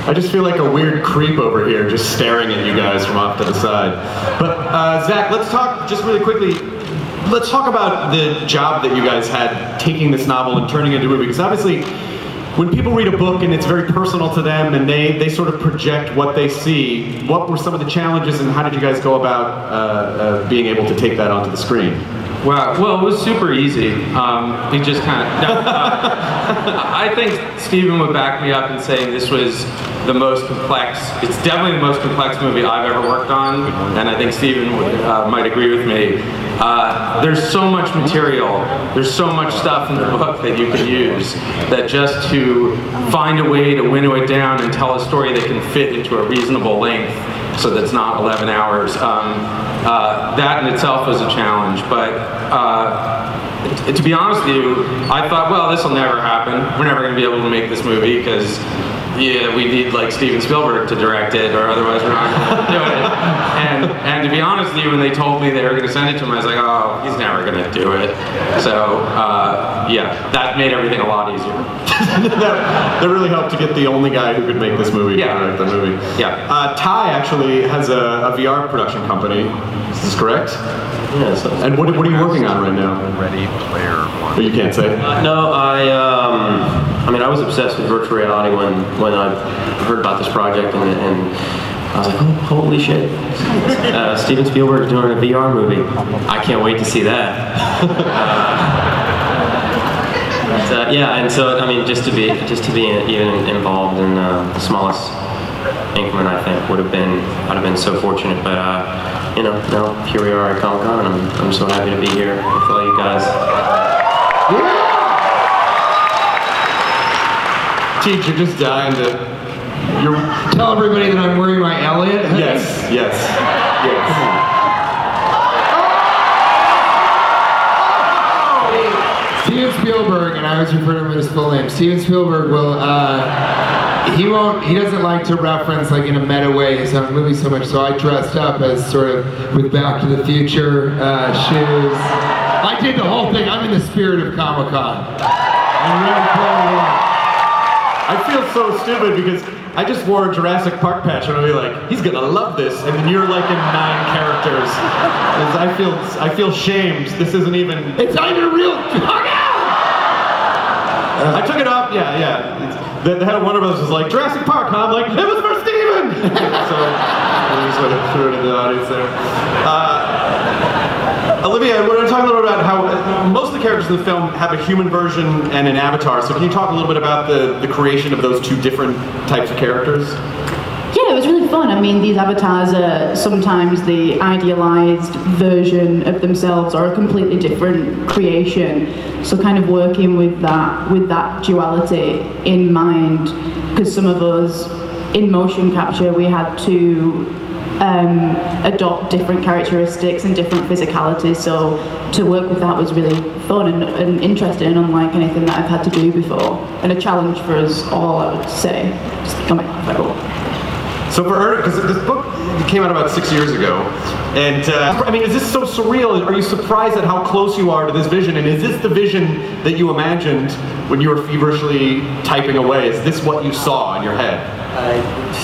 I just feel like a weird creep over here, just staring at you guys from off to the side. But Zach, let's talk just really quickly. Let's talk about the job that you guys had taking this novel and turning it into a movie, because obviously, when people read a book and it's very personal to them and they sort of project what they see, what were some of the challenges and how did you guys go about being able to take that onto the screen? Wow. Well, it was super easy. We just kind of... I think Steven would back me up in saying this was the most complex, it's definitely the most complex movie I've ever worked on, and I think Steven might agree with me. There's so much material, there's so much stuff in the book that you can use, that just to find a way to winnow it down and tell a story that can fit into a reasonable length, so that's not 11 hours, that in itself was a challenge. But to be honest with you, I thought, well, this will never happen. We're never going to be able to make this movie because yeah, we need like Steven Spielberg to direct it, or otherwise we're not going to do it. And to be honest with you, when they told me they were going to send it to him, I was like, oh, he's never going to do it. So yeah, that made everything a lot easier. that really helped to get the only guy who could make this movie to direct the movie. Yeah. Tye actually has a VR production company. Is this correct? Yes. And what are you working on right now? Ready Player One. But you can't say. No, I mean, I was obsessed with virtual reality when I heard about this project, and I was like, oh, holy shit! Steven Spielberg is doing a VR movie. I can't wait to see that. Yeah, and so I mean, just to be even involved in the smallest increment, I think I'd have been so fortunate. But you know, now here we are at Comic-Con, and I'm so happy to be here with all you guys. Teach, you're just dying to. Tell everybody that I'm wearing my Elliot. Yes, yes, yes. Steven Spielberg, and I always refer to him as his full name. Steven Spielberg will. He doesn't like to reference like in a meta way his own movie so much. So I dressed up as sort of with Back to the Future shoes. I did the whole thing. I'm in the spirit of Comic-Con. I'm ready to play along. I feel so stupid because I just wore a Jurassic Park patch and I'll be like, he's gonna love this, and then you're like in 9 characters. I feel shamed. This isn't even. It's not even real. I took it off. Yeah. The head of Warner Bros was like, Jurassic Park, huh? I'm like, it was for Steven! So I just sort of threw it into the audience there. Olivia, we're going to talk a little bit about how most of the characters in the film have a human version and an avatar. So can you talk a little bit about the creation of those 2 different types of characters? Yeah, it was really fun. I mean, these avatars are sometimes the idealized version of themselves or a completely different creation. So kind of working with that duality in mind, because some of us in motion capture, we had to adopt different characteristics and different physicalities. So to work with that was really fun and interesting, and unlike anything that I've had to do before. And a challenge for us all, I would say, just becoming comfortable. So for Ernest, because this book came out about 6 years ago, and I mean, is this so surreal? Are you surprised at how close you are to this vision? And is this the vision that you imagined when you were feverishly typing away? Is this what you saw in your head?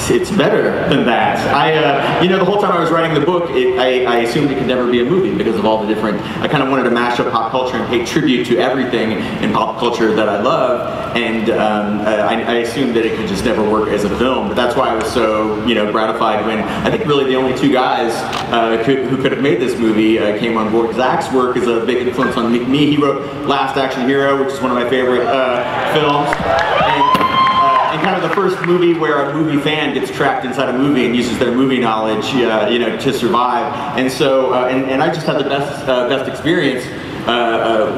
It's better than that. You know, the whole time I was writing the book, I assumed it could never be a movie because of all the different. I kind of wanted to mash up pop culture and pay tribute to everything in pop culture that I love, and I assumed that it could just never work as a film. But that's why I was so gratified when I think really the only 2 guys who could have made this movie came on board. Zach's work is a big influence on me. He wrote Last Action Hero, which is one of my favorite films. And kind of the first movie where a movie fan gets trapped inside a movie and uses their movie knowledge, to survive. And so, and I just had the best experience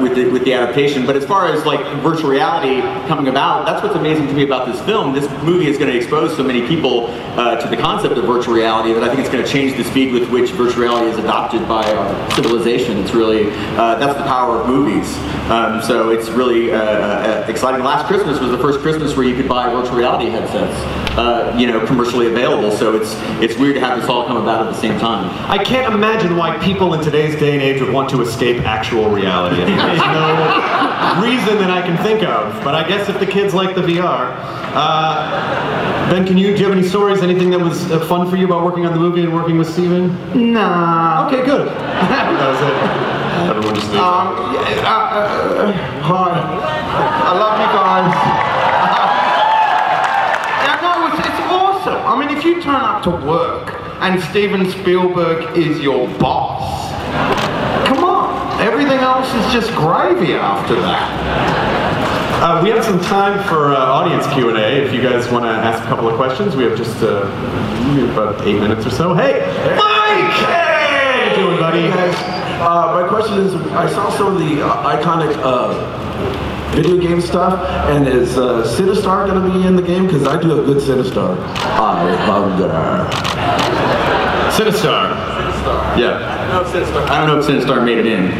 with the adaptation. But as far as like virtual reality coming about, that's what's amazing to me about this film. This movie is going to expose so many people to the concept of virtual reality that I think it's going to change the speed with which virtual reality is adopted by our civilization. It's really, that's the power of movies. So it's really exciting. Last Christmas was the first Christmas where you could buy virtual reality headsets, commercially available. So it's weird to have this all come about at the same time. I can't imagine why people in today's day and age would want to escape actual reality. I mean, there's no reason that I can think of. But I guess if the kids like the VR. Ben, do you have any stories, anything that was fun for you about working on the movie and working with Steven? Nah. Okay, good. That was it. Everyone just leaves. Hi. I love you guys. Yeah, no, it's awesome. I mean, if you turn up to work and Steven Spielberg is your boss, come on. Everything else is just gravy after that. We have some time for audience Q&A. If you guys want to ask a couple of questions, we have just about 8 minutes or so. Hey, Mike! Hey! How you doing, buddy? Hey guys, my question is, I saw some of the iconic video game stuff, and is Sinistar going to be in the game? Because I do a good Sinistar. I hunger. Sinistar. Yeah. I don't know if Sinistar made it in,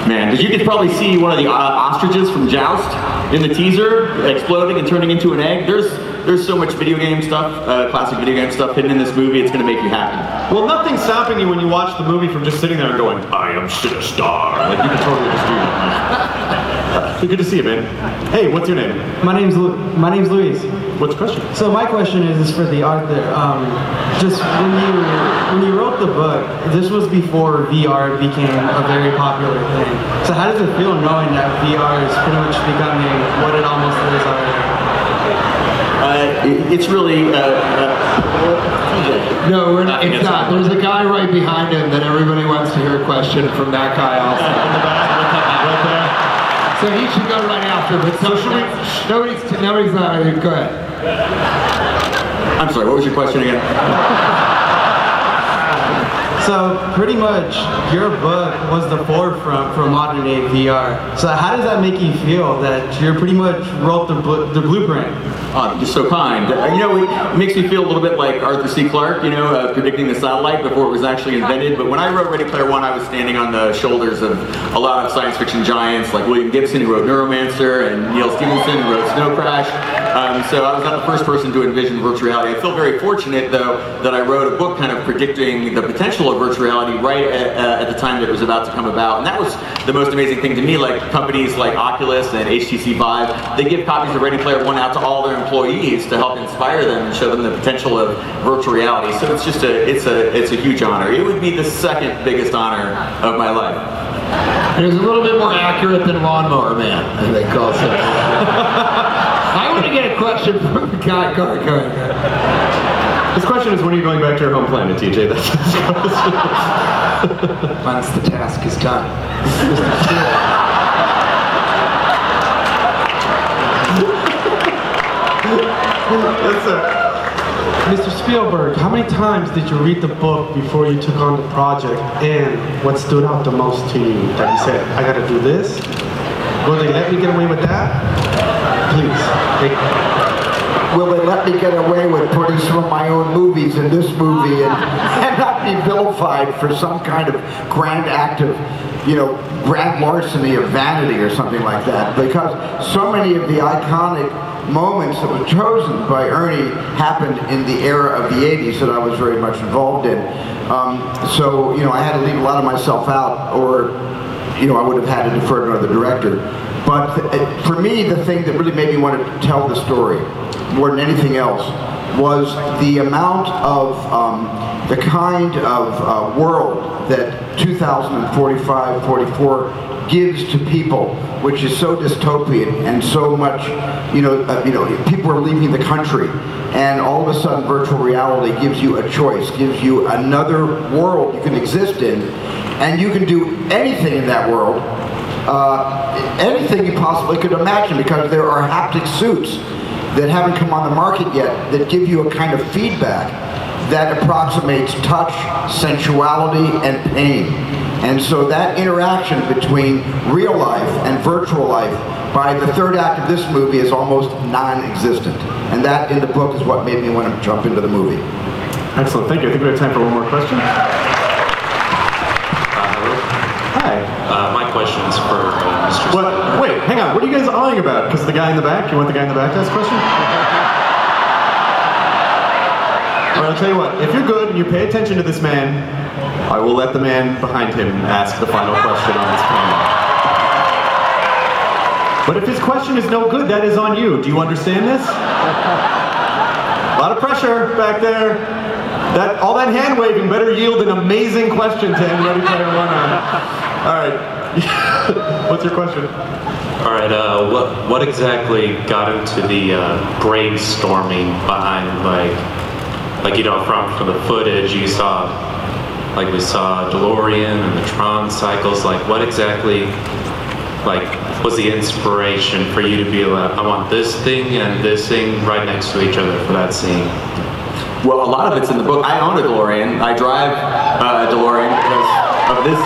man. Because you could probably see one of the ostriches from Joust in the teaser exploding and turning into an egg. There's so much video game stuff, classic video game stuff hidden in this movie. It's going to make you happy. Well, nothing's stopping you when you watch the movie from just sitting there and going, I am Sinistar. Like, you can totally just do that. Good to see you, man. Hey, what's your name? My name's Luis. What's the question? So my question is for the author. Just when you wrote the book, this was before VR became a very popular thing. So how does it feel knowing that VR is pretty much becoming what it almost is already? It's really... No, it's not. There's a guy right behind him that everybody wants to hear a question from that guy also. In the back, right there. So he should go right after, but nobody's not. Go ahead. I'm sorry, what was your question again? So pretty much your book was the forefront for modern day VR. So how does that make you feel that you pretty much wrote the blueprint? Oh, you're so kind. You know, it makes me feel a little bit like Arthur C. Clarke, you know, predicting the satellite before it was actually invented. But when I wrote Ready Player One, I was standing on the shoulders of a lot of science fiction giants like William Gibson, who wrote Neuromancer, and Neil Stephenson, who wrote Snow Crash. So I was not the first person to envision virtual reality. I feel very fortunate, though, that I wrote a book kind of predicting the potential of virtual reality right at the time that it was about to come about. And that was the most amazing thing to me. Like companies like Oculus and HTC Vive, they give copies of Ready Player One out to all their employees to help inspire them and show them the potential of virtual reality. So it's just it's a huge honor. It would be the second biggest honor of my life. And it was a little bit more accurate than Lawnmower Man, I think also. I want to get a question from the guy. Go ahead. His question is, when are you going back to your home planet, TJ? That's his question. Once the task is done. Mr. Spielberg, how many times did you read the book before you took on the project, and what stood out the most to you that you said, I gotta do this? Will they let me get away with that? Please. Will they let me get away with putting some of my own movies in this movie and not be vilified for some kind of grand act of, you know, grand larceny of vanity or something like that? Because so many of the iconic moments that were chosen by Ernie happened in the era of the 80s that I was very much involved in. So, you know, I had to leave a lot of myself out, or, you know, I would have had to defer to another director. But for me, the thing that really made me want to tell the story, more than anything else, was the amount of, the kind of world that 2045, 44 gives to people, which is so dystopian and so much, people are leaving the country, and all of a sudden virtual reality gives you a choice, gives you another world you can exist in, and you can do anything in that world, anything you possibly could imagine, because there are haptic suits that haven't come on the market yet that give you a kind of feedback that approximates touch, sensuality, and pain. And so that interaction between real life and virtual life by the third act of this movie is almost non-existent. And that in the book is what made me want to jump into the movie. Excellent, thank you. I think we have time for one more question. Hello. Hi. My question is for Mr. What? Wait, hang on. What are you guys awing about? Because the guy in the back? You want the guy in the back to ask a question? All right, I'll tell you what. If you're good and you pay attention to this man, I will let the man behind him ask the final question on this panel. But if his question is no good, that is on you. Do you understand this? A lot of pressure. pressure back there. All that hand waving better yield an amazing question to end Ready Player One on. All right. What's your question? All right. What exactly got into the brainstorming behind like you know from the footage you saw, like we saw DeLorean and the Tron cycles. Like what exactly was the inspiration for you to be like, I want this thing and this thing right next to each other for that scene? Well, a lot of it's in the book. I own a DeLorean. I drive a DeLorean because of this.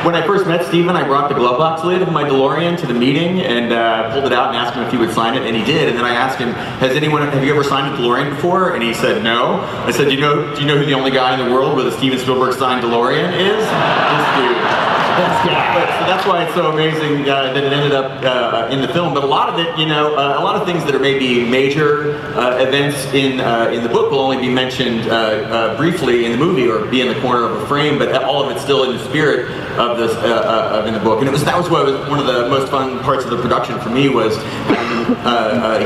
When I first met Steven, I brought the glove box lid of my DeLorean to the meeting and pulled it out and asked him if he would sign it, and he did. And then I asked him, have you ever signed a DeLorean before? And he said, no. I said, do you know who the only guy in the world with a Steven Spielberg signed DeLorean is? This dude. So that's why it's so amazing that it ended up in the film. But a lot of it, a lot of things that are maybe major events in the book will only be mentioned briefly in the movie or be in the corner of a frame. But all of it's still in the spirit of this in the book. And that was what was one of the most fun parts of the production for me was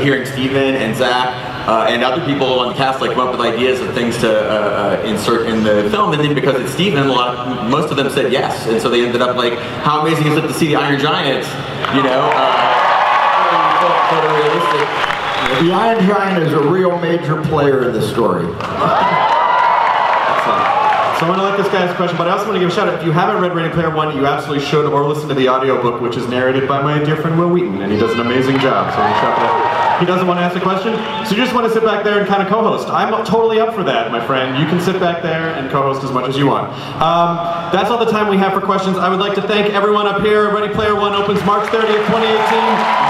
hearing Steven and Zach. And other people on the cast come up with ideas of things to insert in the film, and then because it's Steven, most of them said yes, and so they ended up how amazing is it to see the Iron Giant, photorealistic. The Iron Giant is a real major player in the story. So I'm going to let this guy ask a question, but I also want to give a shout out. If you haven't read Ready Player One, you absolutely should, or listen to the audiobook, which is narrated by my dear friend Will Wheaton, and he does an amazing job. So he doesn't want to ask a question, so you just want to sit back there and kind of co-host. I'm totally up for that, my friend. You can sit back there and co-host as much as you want. That's all the time we have for questions. I would like to thank everyone up here. Ready Player One opens March 30th, 2018.